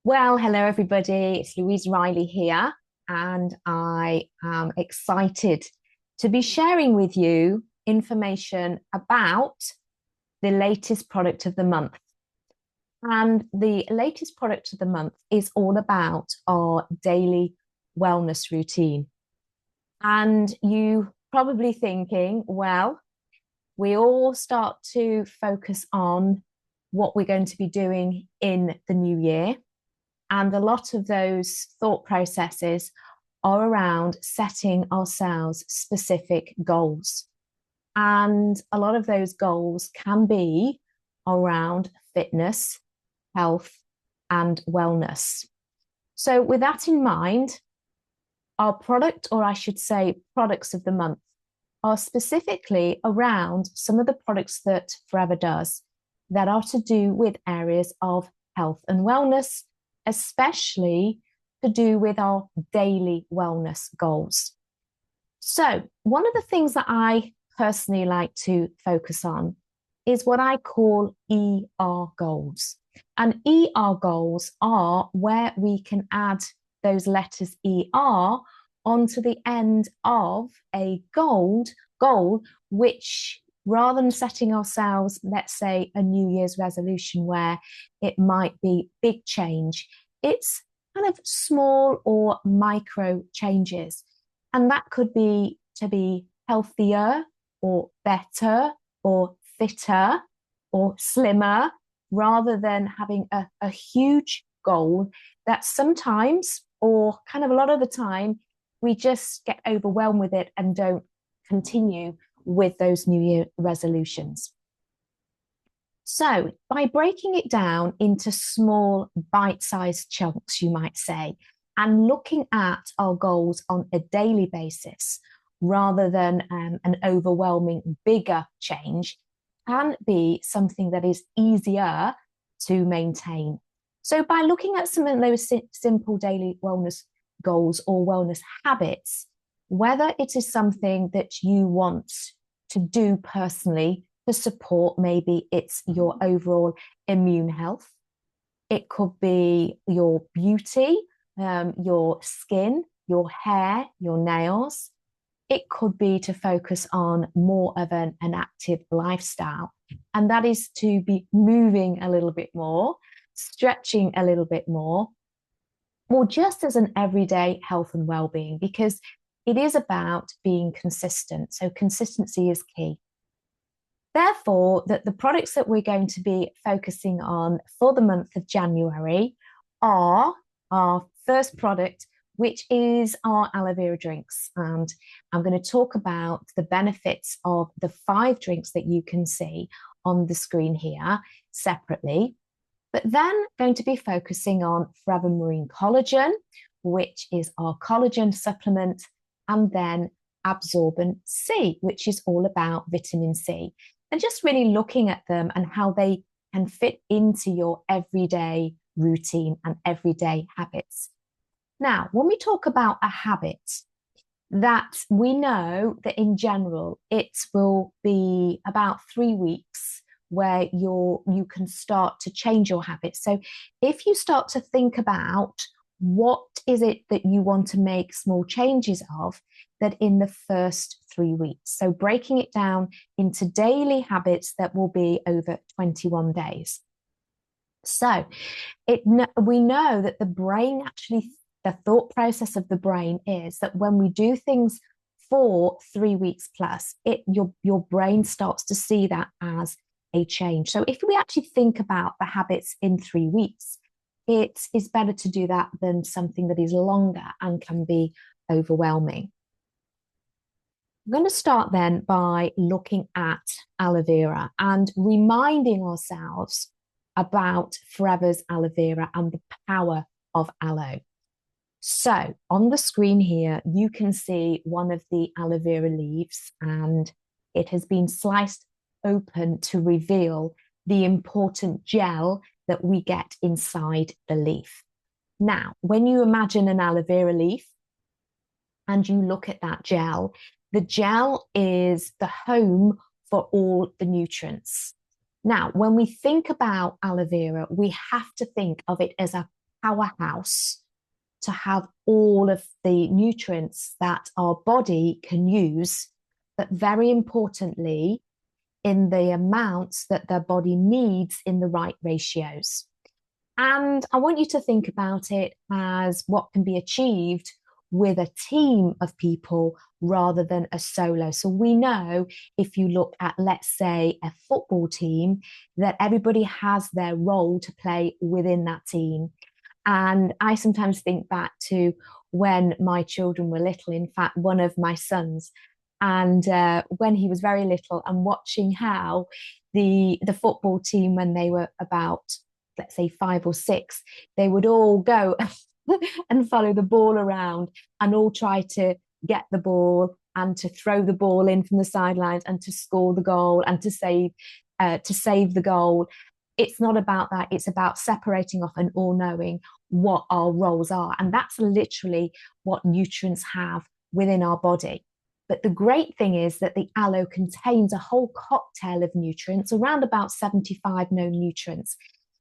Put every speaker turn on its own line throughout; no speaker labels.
Well, hello everybody. It's Louise Riley here, and I am excited to be sharing with you information about the latest product of the month. And the latest product of the month is all about our daily wellness routine. And you probably thinking, well, we all start to focus on what we're going to be doing in the new year. And a lot of those thought processes are around setting ourselves specific goals. And a lot of those goals can be around fitness, health, and wellness. So, with that in mind, our product, or I should say, products of the month, are specifically around some of the products that Forever does that are to do with areas of health and wellness, especially to do with our daily wellness goals. So, one of the things that I personally like to focus on is what I call ER goals. And ER goals are where we can add those letters ER onto the end of a goal, which rather than setting ourselves, let's say, a New Year's resolution where it might be big change, it's kind of small or micro changes. And that could be to be healthier or better or fitter or slimmer, rather than having a huge goal that sometimes, or kind of a lot of the time, we just get overwhelmed with it and don't continue with those New Year resolutions. So, by breaking it down into small, bite sized chunks, you might say, and looking at our goals on a daily basis rather than an overwhelming, bigger change, can be something that is easier to maintain. So, by looking at some of those simple daily wellness goals or wellness habits, whether it is something that you want to do personally to support, maybe it's your overall immune health, it could be your beauty, your skin, your hair, your nails. It could be to focus on more of an active lifestyle, and that is to be moving a little bit more, stretching a little bit more, or just as an everyday health and well-being, because it is about being consistent. So consistency is key. Therefore, that the products that we're going to be focusing on for the month of January are our first product, which is our aloe vera drinks. And I'm going to talk about the benefits of the 5 drinks that you can see on the screen here separately. But then going to be focusing on Forever Marine Collagen, which is our collagen supplement, and then Absorbent C, which is all about vitamin C. And just really looking at them and how they can fit into your everyday routine and everyday habits. Now, when we talk about a habit, that we know that in general, it will be about 3 weeks where you can start to change your habits. So if you start to think about what is it that you want to make small changes of, that in the first 3 weeks. So breaking it down into daily habits that will be over 21 days. So we know that the brain actually, the thought process of the brain is that when we do things for 3 weeks plus, your brain starts to see that as a change. So if we actually think about the habits in 3 weeks, it is better to do that than something that is longer and can be overwhelming. I'm going to start then by looking at aloe vera and reminding ourselves about Forever's aloe vera and the power of aloe. So on the screen here, you can see one of the aloe vera leaves, and it has been sliced open to reveal the important gel that we get inside the leaf. Now, when you imagine an aloe vera leaf and you look at that gel, the gel is the home for all the nutrients. Now, when we think about aloe vera, we have to think of it as a powerhouse to have all of the nutrients that our body can use, but very importantly, in the amounts that their body needs in the right ratios. And I want you to think about it as what can be achieved with a team of people rather than a solo. So we know if you look at, let's say, a football team, that everybody has their role to play within that team. And I sometimes think back to when my children were little, in fact, one of my sons, and when he was very little, and watching how the football team, when they were about, let's say, 5 or 6, they would all go and follow the ball around and all try to get the ball and to throw the ball in from the sidelines and to score the goal and to save the goal. It's not about that. It's about separating off and all knowing what our roles are. And that's literally what nutrients have within our body. But the great thing is that the aloe contains a whole cocktail of nutrients, around about 75 known nutrients,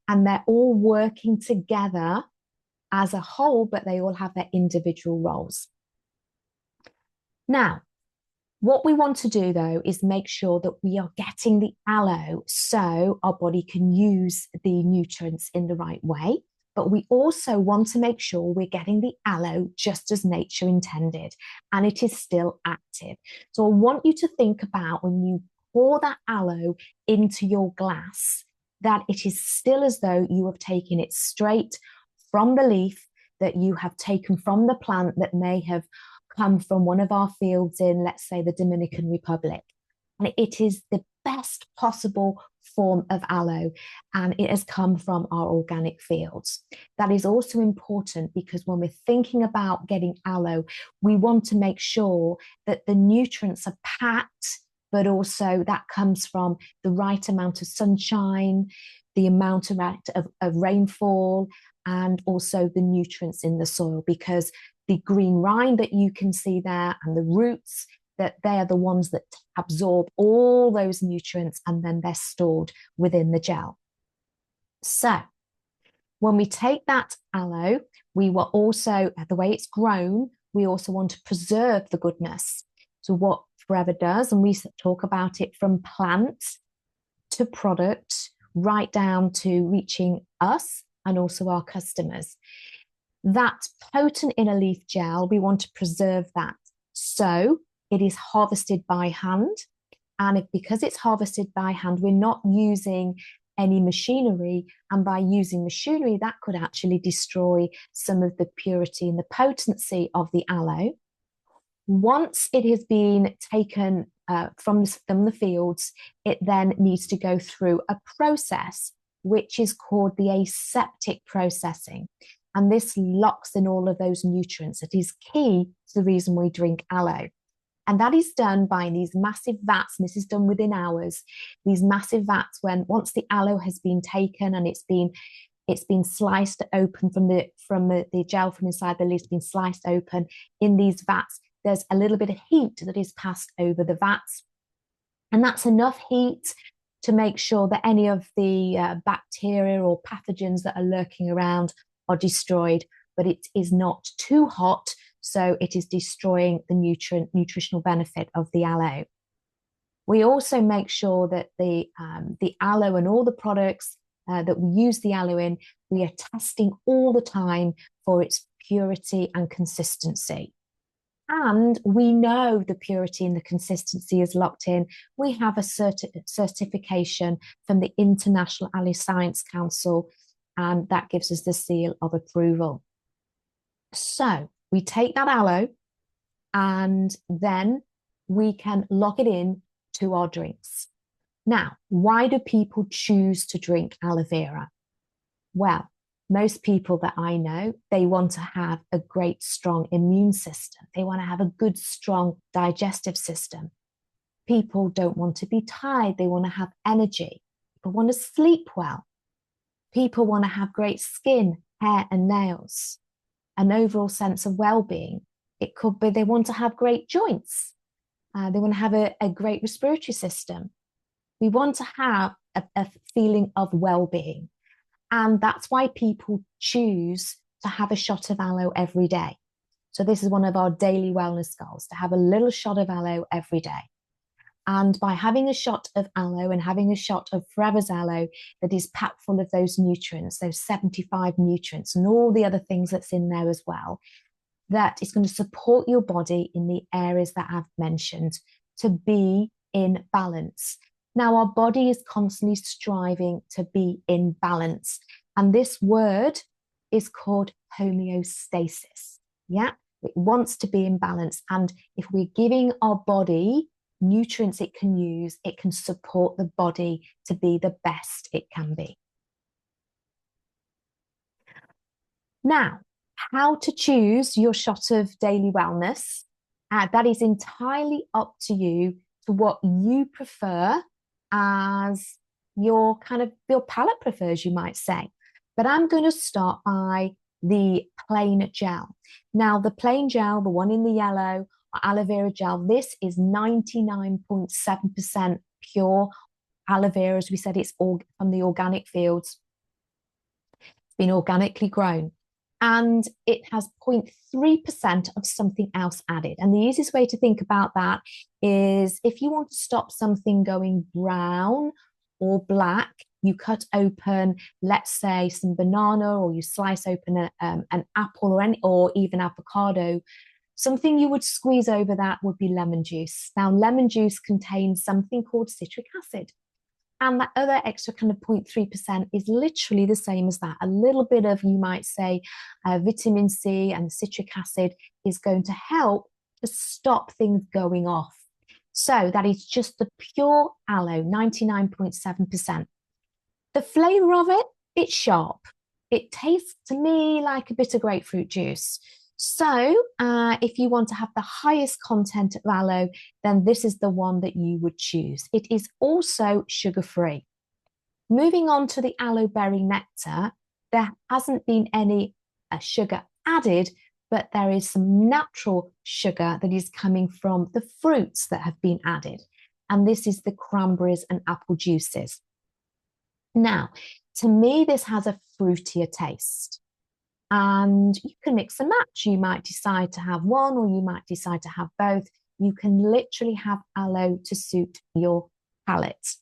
and they're all working together as a whole, but they all have their individual roles. Now, what we want to do, though, is make sure that we are getting the aloe so our body can use the nutrients in the right way. But we also want to make sure we're getting the aloe just as nature intended, and it is still active. So I want you to think about, when you pour that aloe into your glass, that it is still as though you have taken it straight from the leaf, that you have taken from the plant that may have come from one of our fields in, let's say, the Dominican Republic. And it is the best possible form of aloe, and it has come from our organic fields. That is also important because when we're thinking about getting aloe, we want to make sure that the nutrients are packed, but also that comes from the right amount of sunshine, the amount of rainfall, and also the nutrients in the soil, because the green rind that you can see there and the roots, that they are the ones that absorb all those nutrients, and then they're stored within the gel. So when we take that aloe, we will also, the way it's grown, we also want to preserve the goodness. So what Forever does, and we talk about it from plant to product, right down to reaching us and also our customers. That potent inner leaf gel, we want to preserve that. So it is harvested by hand. And because it's harvested by hand, we're not using any machinery. And by using machinery, that could actually destroy some of the purity and the potency of the aloe. Once it has been taken from the fields, it then needs to go through a process which is called the aseptic processing. And this locks in all of those nutrients. It is key to the reason we drink aloe. And that is done by these massive vats, and this is done within hours. These massive vats, when once the aloe has been taken and it's been sliced open from the gel from inside the leaf, been sliced open in these vats, there's a little bit of heat that is passed over the vats. And that's enough heat to make sure that any of the bacteria or pathogens that are lurking around are destroyed, but it is not too hot, so it is destroying the nutritional benefit of the aloe. We also make sure that the aloe and all the products that we use the aloe in, we are testing all the time for its purity and consistency. And we know the purity and the consistency is locked in. We have a certification from the International Aloe Science Council, and that gives us the seal of approval. So we take that aloe and then we can lock it in to our drinks. Now, why do people choose to drink aloe vera? Well, most people that I know, they want to have a great, strong immune system. They want to have a good, strong digestive system. People don't want to be tired. They want to have energy. People want to sleep well. People want to have great skin, hair, and nails, an overall sense of well-being. It could be they want to have great joints. They want to have a great respiratory system. We want to have a feeling of well-being. And that's why people choose to have a shot of aloe every day. So this is one of our daily wellness goals, to have a little shot of aloe every day. And by having a shot of aloe and having a shot of Forever's aloe that is packed full of those nutrients, those 75 nutrients and all the other things that's in there as well, that is going to support your body in the areas that I've mentioned to be in balance. Now, our body is constantly striving to be in balance. And this word is called homeostasis. Yeah, it wants to be in balance. And if we're giving our body nutrients it can use, it can support the body to be the best it can be. Now, how to choose your shot of daily wellness, that is entirely up to you, to what you prefer as your palate prefers, you might say. But I'm going to start by the plain gel. Now, the plain gel, the one in the yellow, aloe vera gel, this is 99.7% pure aloe vera. As we said, it's all from the organic fields. It's been organically grown. And it has 0.3% of something else added. And the easiest way to think about that is if you want to stop something going brown or black, you cut open, let's say, some banana, or you slice open an apple or even avocado. Something you would squeeze over that would be lemon juice. Now, lemon juice contains something called citric acid. And that other extra kind of 0.3% is literally the same as that. A little bit of, you might say, vitamin C and citric acid is going to help to stop things going off. So that is just the pure aloe, 99.7%. The flavor of it, it's sharp. It tastes to me like a bit of grapefruit juice. So if you want to have the highest content of aloe, then this is the one that you would choose. It is also sugar-free. Moving on to the aloe berry nectar, there hasn't been any sugar added, but there is some natural sugar that is coming from the fruits that have been added. And this is the cranberries and apple juices. Now, to me, this has a fruitier taste. And you can mix and match. You might decide to have one, or you might decide to have both. You can literally have aloe to suit your palate.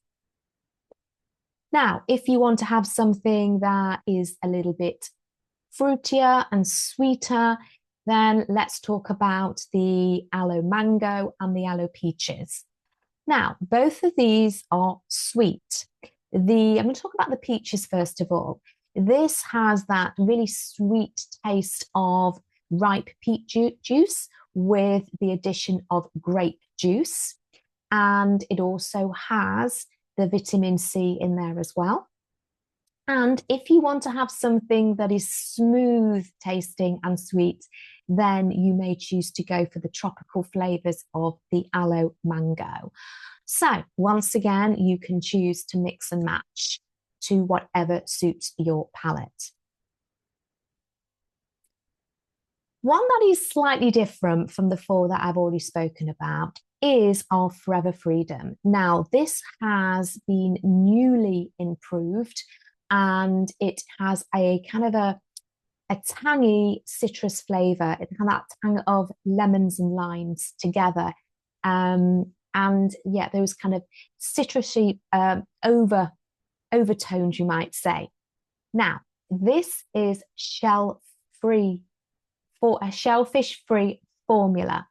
Now, if you want to have something that is a little bit fruitier and sweeter, then let's talk about the aloe mango and the aloe peaches. Now, both of these are sweet. I'm going to talk about the peaches first of all. This has that really sweet taste of ripe peach juice with the addition of grape juice. And it also has the vitamin C in there as well. And if you want to have something that is smooth tasting and sweet, then you may choose to go for the tropical flavors of the aloe mango. So once again, you can choose to mix and match to whatever suits your palate. One that is slightly different from the four that I've already spoken about is our Forever Freedom. Now, this has been newly improved, and it has a kind of a tangy citrus flavor. It's kind of that tang of lemons and limes together. And yeah, those kind of citrusy overtones, you might say. Now, this is shellfish-free formula,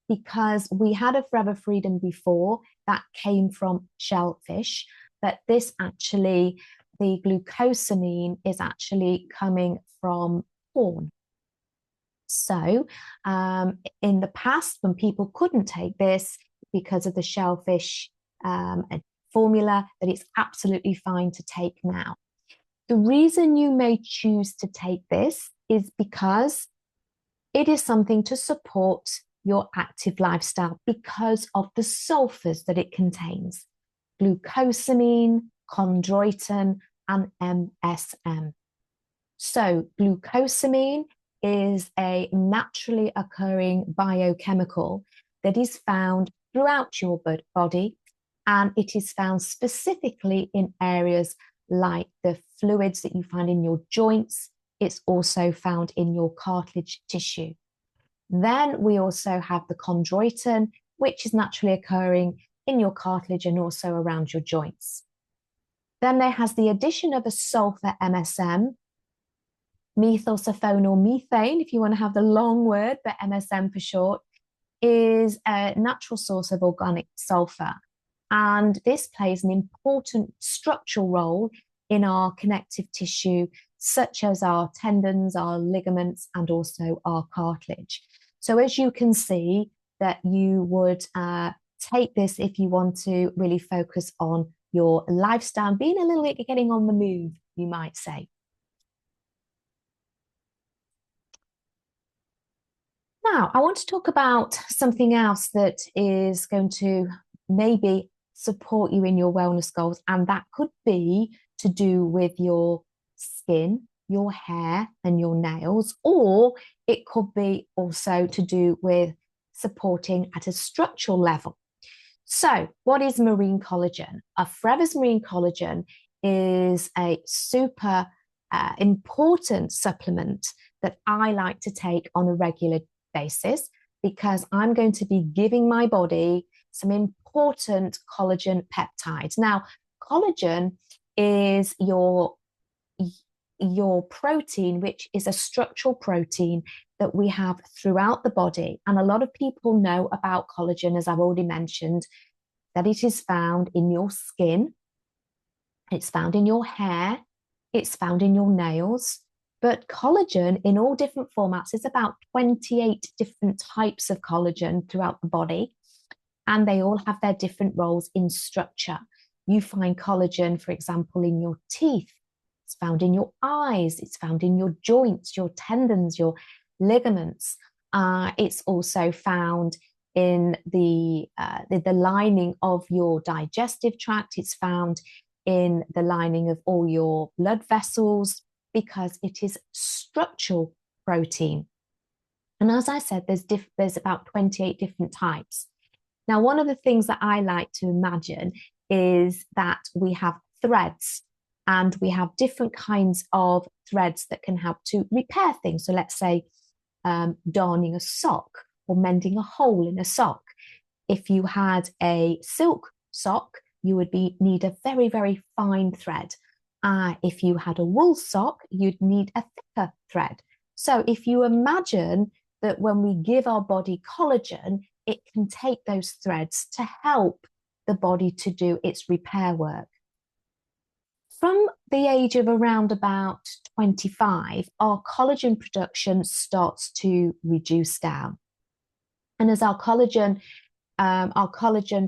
because we had a Forever Freedom before that came from shellfish, but this actually, the glucosamine is actually coming from corn. So in the past, when people couldn't take this because of the shellfish formula, that it's absolutely fine to take now. The reason you may choose to take this is because it is something to support your active lifestyle because of the sulfurs that it contains: glucosamine, chondroitin, and MSM. So glucosamine is a naturally occurring biochemical that is found throughout your body, and it is found specifically in areas like the fluids that you find in your joints. It's also found in your cartilage tissue. Then we also have the chondroitin, which is naturally occurring in your cartilage and also around your joints. Then there has the addition of a sulfur MSM, methylsulfonylmethane, if you want to have the long word, but MSM for short, is a natural source of organic sulfur. And this plays an important structural role in our connective tissue, such as our tendons, our ligaments, and also our cartilage. So as you can see, that you would take this if you want to really focus on your lifestyle, being a little bit getting on the move, you might say. Now, I want to talk about something else that is going to maybe support you in your wellness goals, and that could be to do with your skin, your hair, and your nails, or it could be also to do with supporting at a structural level. So, what is marine collagen? Forever's Marine Collagen is a super important supplement that I like to take on a regular basis, because I'm going to be giving my body some important collagen peptides. Now, collagen is your protein, which is a structural protein that we have throughout the body. And a lot of people know about collagen, as I've already mentioned, that it is found in your skin, it's found in your hair, it's found in your nails. But collagen in all different formats is about 28 different types of collagen throughout the body, and they all have their different roles in structure. You find collagen, for example, in your teeth. It's found in your eyes. It's found in your joints, your tendons, your ligaments. It's also found in the lining of your digestive tract. It's found in the lining of all your blood vessels, because it is structural protein. And as I said, there's about 28 different types. Now, one of the things that I like to imagine is that we have threads, and we have different kinds of threads that can help to repair things. So let's say darning a sock or mending a hole in a sock. If you had a silk sock, you would need a very, very fine thread. If you had a wool sock, you'd need a thicker thread. So if you imagine that when we give our body collagen, it can take those threads to help the body to do its repair work. From the age of around about 25, our collagen production starts to reduce down. And as our collagen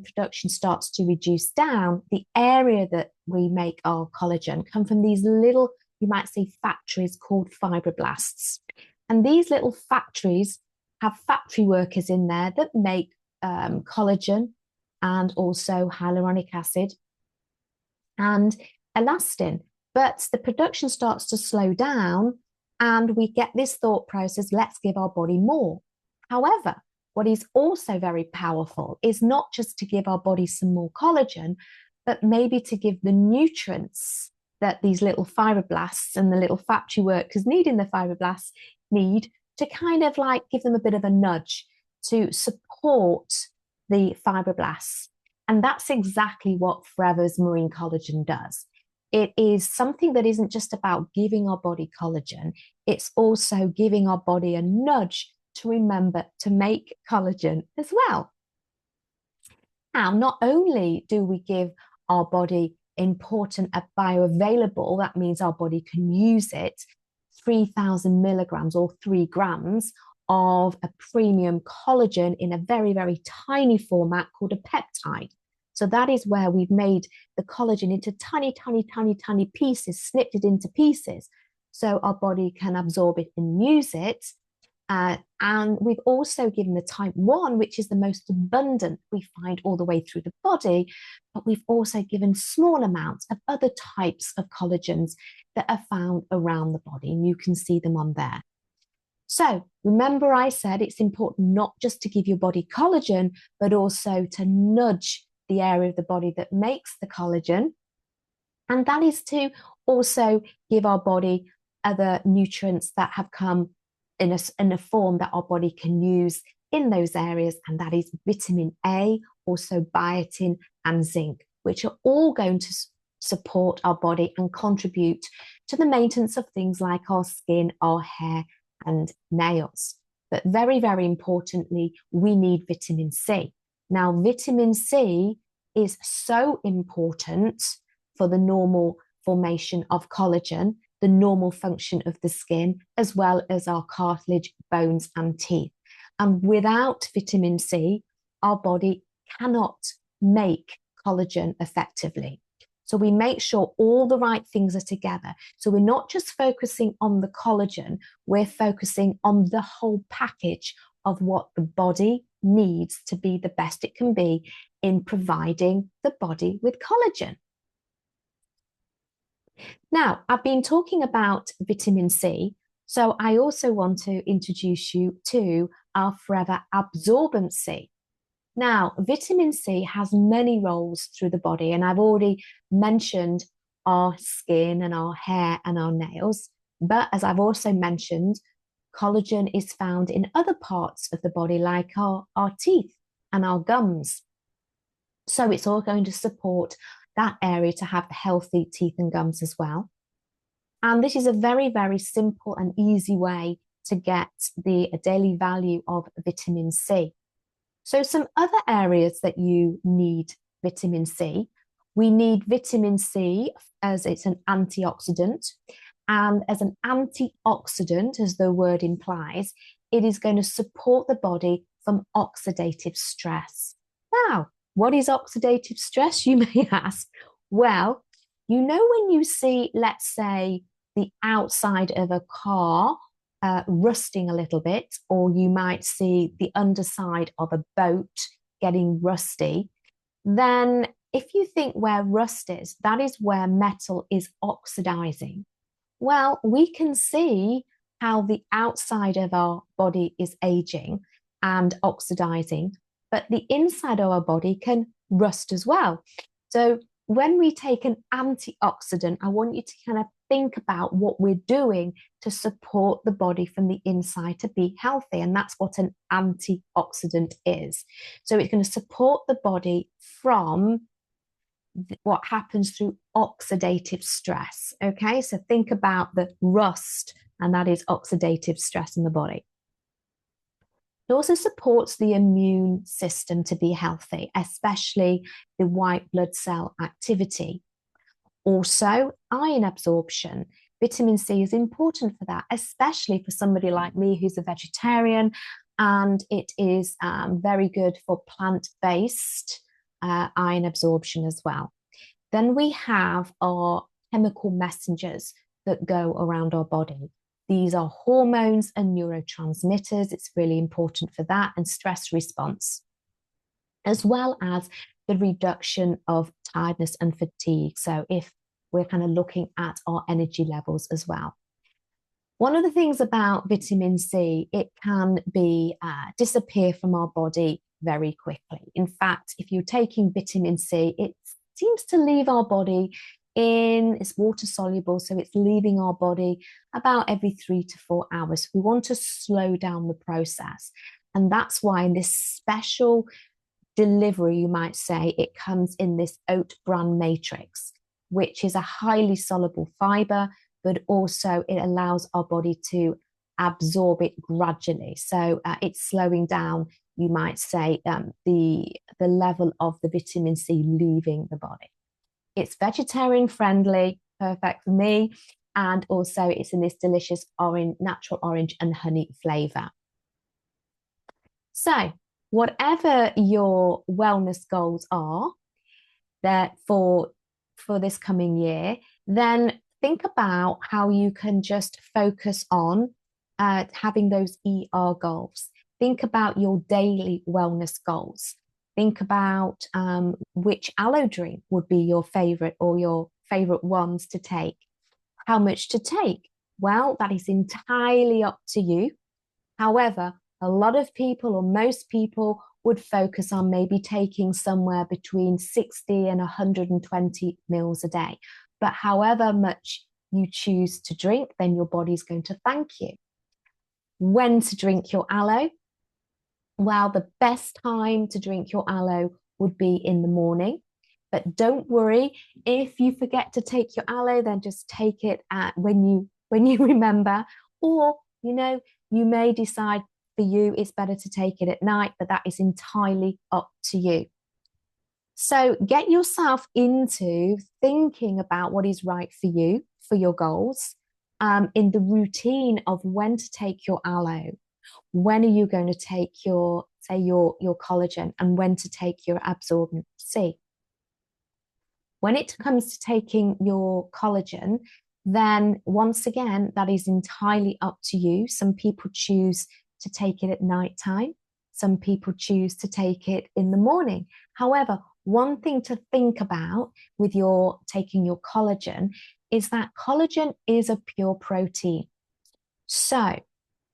production starts to reduce down, the area that we make our collagen come from these little, you might say, factories called fibroblasts. And these little factories have factory workers in there that make collagen and also hyaluronic acid and elastin. But the production starts to slow down, and we get this thought process, let's give our body more. However, what is also very powerful is not just to give our body some more collagen, but maybe to give the nutrients that these little fibroblasts and the little factory workers need in the fibroblasts need, to kind of like give them a bit of a nudge to support the fibroblasts. And that's exactly what Forever's Marine Collagen does. It is something that isn't just about giving our body collagen, it's also giving our body a nudge to remember to make collagen as well. Now, not only do we give our body important bioavailable, that means our body can use it, 3,000 milligrams or 3 grams of a premium collagen in a very, very tiny format called a peptide. So that is where we've made the collagen into tiny, tiny, tiny, tiny pieces, snipped it into pieces, so our body can absorb it and use it. And we've also given the type 1, which is the most abundant we find all the way through the body, but we've also given small amounts of other types of collagens that are found around the body, and you can see them on there. So remember, I said it's important not just to give your body collagen, but also to nudge the area of the body that makes the collagen. And that is to also give our body other nutrients that have come in a form that our body can use in those areas. And that is vitamin A, also biotin and zinc, which are all going to support our body and contribute to the maintenance of things like our skin, our hair, and nails. But very, very importantly, we need vitamin C. Now, vitamin C is so important for the normal formation of collagen, the normal function of the skin, as well as our cartilage, bones, and teeth. And without vitamin C, our body cannot make collagen effectively. So we make sure all the right things are together. So we're not just focusing on the collagen, we're focusing on the whole package of what the body needs to be the best it can be in providing the body with collagen. Now, I've been talking about vitamin C, so I also want to introduce you to our Forever Absorbent C. Now, vitamin C has many roles through the body, and I've already mentioned our skin and our hair and our nails. But as I've also mentioned, collagen is found in other parts of the body, like our teeth and our gums. So it's all going to support that area to have healthy teeth and gums as well. And this is a very, very simple and easy way to get the daily value of vitamin C. So some other areas that you need vitamin C, we need vitamin C as it's an antioxidant. And as an antioxidant, as the word implies, it is going to support the body from oxidative stress. Now, what is oxidative stress, you may ask? Well, you know when you see, let's say, the outside of a car rusting a little bit, or you might see the underside of a boat getting rusty, then if you think where rust is, that is where metal is oxidizing. Well, we can see how the outside of our body is aging and oxidizing, but the inside of our body can rust as well. So when we take an antioxidant, I want you to kind of think about what we're doing to support the body from the inside to be healthy. And that's what an antioxidant is. So it's going to support the body from what happens through oxidative stress. Okay, so think about the rust, and that is oxidative stress in the body. It also supports the immune system to be healthy, especially the white blood cell activity. Also, iron absorption. Vitamin C is important for that, especially for somebody like me who's a vegetarian, and it is very good for plant-based iron absorption as well. Then we have our chemical messengers that go around our body. These are hormones and neurotransmitters. It's really important for that, and stress response, as well as the reduction of tiredness and fatigue. So if we're kind of looking at our energy levels as well. One of the things about vitamin C, it can be disappear from our body very quickly. In fact, if you're taking vitamin C, it seems to leave our body it's water soluble, so it's leaving our body about every 3 to 4 hours. We want to slow down the process. And that's why in this special delivery, you might say, it comes in this oat bran matrix, which is a highly soluble fiber, but also it allows our body to absorb it gradually. So it's slowing down, you might say, the level of the vitamin C leaving the body. It's vegetarian friendly, perfect for me. And also it's in this delicious orange, natural orange and honey flavor. So whatever your wellness goals are that for this coming year, then think about how you can just focus on having those ER goals. Think about your daily wellness goals. Think about which aloe drink would be your favorite, or your favorite ones to take. How much to take? Well, that is entirely up to you. However, a lot of people, or most people, would focus on maybe taking somewhere between 60 and 120 mils a day. but however much you choose to drink, then your body's going to thank you. When to drink your aloe? Well, the best time to drink your aloe would be in the morning. But don't worry, if you forget to take your aloe, then just take it when you remember. Or, you may decide for you it's better to take it at night, but that is entirely up to you. So get yourself into thinking about what is right for you, for your goals, in the routine of when to take your aloe. When are you going to take your collagen, and when to take your absorbent C? When it comes to taking your collagen, then once again, that is entirely up to you. Some people choose to take it at night time. Some people choose to take it in the morning. However, one thing to think about with your taking your collagen is that collagen is a pure protein. So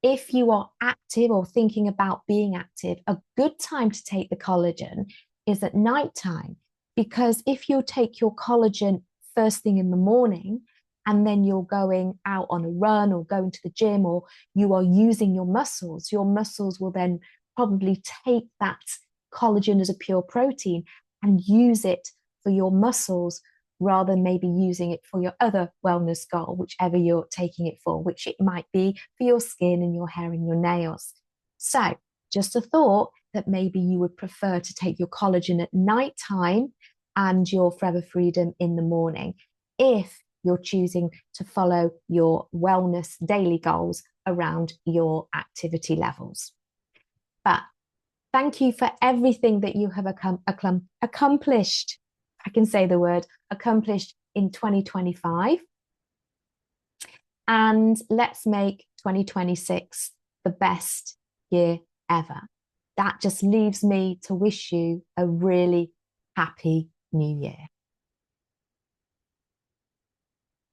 if you are active or thinking about being active, a good time to take the collagen is at nighttime. Because if you take your collagen first thing in the morning, and then you're going out on a run or going to the gym, or you are using your muscles will then probably take that collagen as a pure protein and use it for your muscles rather than maybe using it for your other wellness goal, whichever you're taking it for, which it might be for your skin and your hair and your nails. So just a thought that maybe you would prefer to take your collagen at nighttime and your Forever Freedom in the morning, if you're choosing to follow your wellness daily goals around your activity levels. But thank you for everything that you have accomplished. I can say the word accomplished in 2025. And let's make 2026 the best year ever. That just leaves me to wish you a really happy new year.